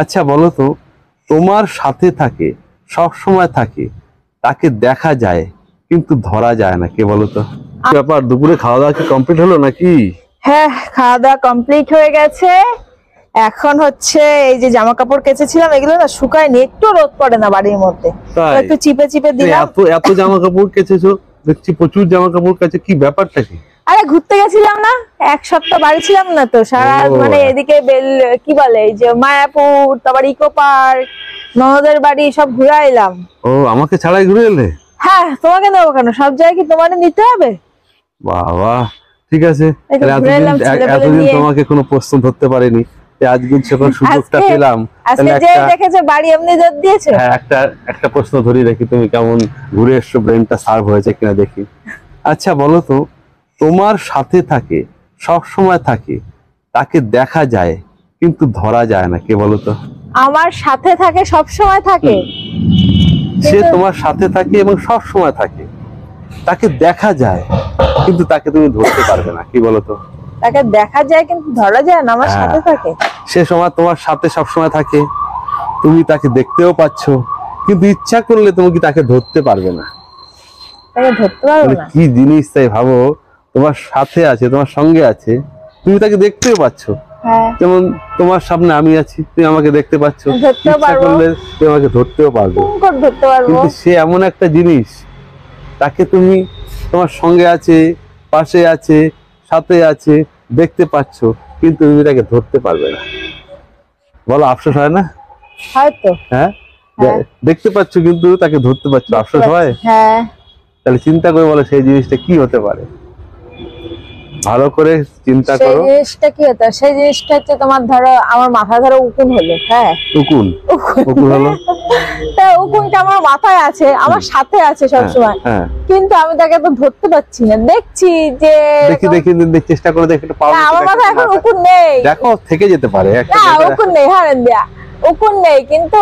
আচ্ছা বলো তো, তোমার সাথে থাকে, সব সময় থাকে, তাকে দেখা যায় কিন্তু ধরা যায় না, কে বলো তো? ব্যাপার, দুপুরে খাওয়া দাওয়া কি কমপ্লিট হলো নাকি? হ্যাঁ, খাওয়া দাওয়া কমপ্লিট হয়ে গেছে। এখন হচ্ছে এই যে জামা কাপড় কেচেছিলাম, এগুলো না শুকায়নি, একটু রোদ পড়ে না বাড়ির মধ্যে, একটু চিপে চিপে দিলাম। এত এত জামা কাপড় কেচেছো, দেখছি প্রচুর জামা কাপড় কেচে, কি ব্যাপারটা কি? আরে ঘুরতে গেছিলাম না, এক সপ্তাহ বাড়ি ছিলাম না তো, সারা মানে এদিকে কি বলে এই যে মায়াপুর, তারপর ইকো পার্ক, ননদের বাড়ি সব ঘুরে এলাম। ও, আমাকে ছাড়াই ঘুরে এলে? হ্যাঁ, তোমাকে নেবো কেন, সব জায়গায় কি তোমার নিতে হবে? বাবা, ঠিক আছে। এতদিন তোমাকে কোনো প্রশ্ন ধরতে পারিনি, আজকে যখন সুযোগটা পেলাম, দেখেছো বাড়ি এমনি জোর দিয়েছো। হ্যাঁ, একটা প্রশ্ন ধরি দেখি, তুমি কেমন ঘুরে এসছো, ব্রেনটা সার্ভ হয়েছে কিনা দেখি। আচ্ছা বলো তো, তোমার সাথে থাকে, সব সময় থাকে, তাকে দেখা যায় কিন্তু ধরা যায় না, কে বলো তো? আমার সাথে থাকে, সব সময় থাকে, সে তোমার সাথে থাকে এবং সব সময় থাকে, তাকে দেখা যায় কিন্তু তাকে তুমি ধরতে পারবে না, কি বলো তো? তাকে দেখা যায় কিন্তু ধরা যায় না, আমার সাথে থাকে। সে সময় তোমার সাথে সব সময় থাকে, তুমি তাকে দেখতেও পাচ্ছো, কিন্তু ইচ্ছা করলে তুমি কি তাকে ধরতে পারবে না। তাকে ধরতে পারবে না, কি জিনিস তাই ভাবো, তোমার সাথে আছে, তোমার সঙ্গে আছে, তুমি তাকে দেখতেও পাচ্ছো। যেমন তোমার সামনে আমি আছি, তুমি আমাকে দেখতে পাচ্ছ, ইচ্ছা করলে তুমি আমাকে ধরতেও পারবে। কিন্তু সে এমন একটা জিনিস, তাকে তুমি তোমার সঙ্গে আছে, পাশে আছে, সাথে আছে, দেখতে পাচ্ছ, কিন্তু তুমি তাকে ধরতে পারবে না। বলো, আফসোস হয় না? হয়তো। হ্যাঁ, দেখতে পাচ্ছ কিন্তু তাকে ধরতে পারছো, আফসোস হয়? হ্যাঁ। তাহলে চিন্তা করে বলো, সেই জিনিসটা কি হতে পারে? ভালো করে চিন্তা করো। সেই জিনিসটা কি হতো? সেই জিনিসটা হচ্ছে তোমার, ধরো আমার মাথা ধরো উকুন হলো। হ্যাঁ, উকুন হলো। তা উকুনটা আমার মাথায় আছে, আমার সাথে আছে সবসময়, কিন্তু আমি তাকে তো ধরতে পারছি না। দেখছি যে দেখি চেষ্টা করে দেখি, আমার মাথায় এখন উকুন নেই, দেখো থেকে যেতে পারে। উকুন নেই, হ্যাঁ উকুন নেই, কিন্তু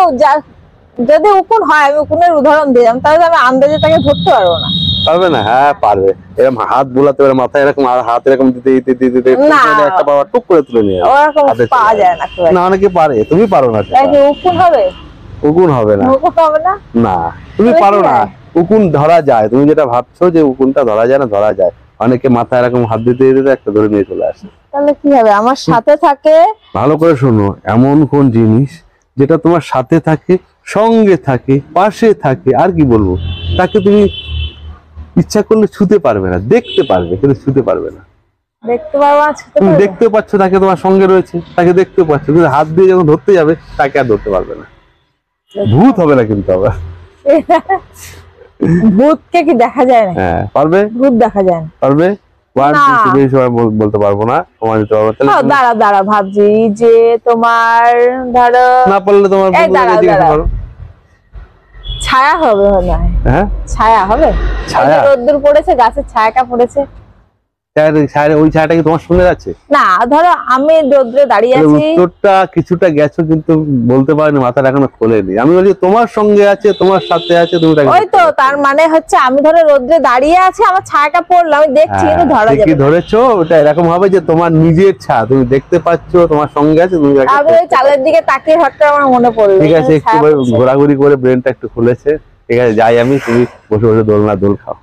যদি উকুন হয়, আমি উকুনের উদাহরণ দিলাম, তাহলে আমি আন্দাজে তাকে ধরতে পারবো না। পারবে না? হ্যাঁ পারবে। এরকম হাত বুলাতে পারে, মাথায় এরকম, আর হাত এরকম দিতে একটা পাওয়ার টুক করে তুলে নিয়ে ওরকম পাওয়া যায় না। না, অনেকে পারে, তুমি পারো না। উকুন হবে? উকুন হবে না, না তুমি পারো না। উকুন ধরা যায়, তুমি যেটা ভাবছো যে উকুনটা ধরা যায় না, ধরা যায়। অনেকে মাথায় এরকম হাত দিতে দিতে একটা ধরে নিয়ে চলে আসে। তাহলে কি হবে? আমার সাথে থাকে। ভালো করে শোনো, এমন কোন জিনিস যেটা তোমার সাথে থাকে, সঙ্গে থাকে, পাশে থাকে, আর কি বলবো, তাকে তুমি ইচ্ছা করলে ছুতে পারবে না, দেখতে পারবে কিন্তু ছুতে পারবে না। দেখতে পারবো না, তুমি দেখতে পাচ্ছ তাকে, তোমার সঙ্গে রয়েছে, তাকে দেখতে পাচ্ছ, কিন্তু হাত দিয়ে যখন ধরতে যাবে তাকে আর ধরতে পারবে না। ভূত হবে না কিন্তু আবার। ভূতকে কি দেখা যায় না? হ্যাঁ পারবে, ভূত দেখা যায় না। পারবে? বলতে পারবো না, তোমার দিতে পারবো। দাঁড়া ভাবছি যে তোমার, ধরো না পারলে তোমার ছায়া হবে। হ্যাঁ, ছায়া হবে। ছায়া, রোদ্দুর পড়েছে, গাছের ছায়াটা পড়েছে, ওই ছায়াটা কি তোমার সঙ্গে আছে? না, ধরো আমি রোদ্রে দাঁড়িয়ে আছি। উত্তরটা কিছুটা গেছো, কিন্তু বলতে পারিনি, মাথাটা এখনো খোলেনি। আমি বলি তোমার সঙ্গে আছে, তোমার সাথে আছে, তুমি ওই তো, তার মানে হচ্ছে আমি ধরো রোদ্রে দাঁড়িয়ে আছি, আমার ছায়াটা পড়লো, আমি দেখছি, কিন্তু ধরা যাবে না। কি ধরেছো? ওটা এরকম হবে যে তোমার নিজের ছায়া, তুমি দেখতে পাচ্ছো, তোমার সঙ্গে আছে, তুমি আমি ওই চালের দিকে তাকিয়ে হঠাৎ আমার মনে পড়লো। ঠিক আছে, একটু ঘোরাঘুরি করে ব্রেনটা একটু খুলেছে। ঠিক আছে, যাই আমি, তুমি বসে বসে দোলনা দোল খাও।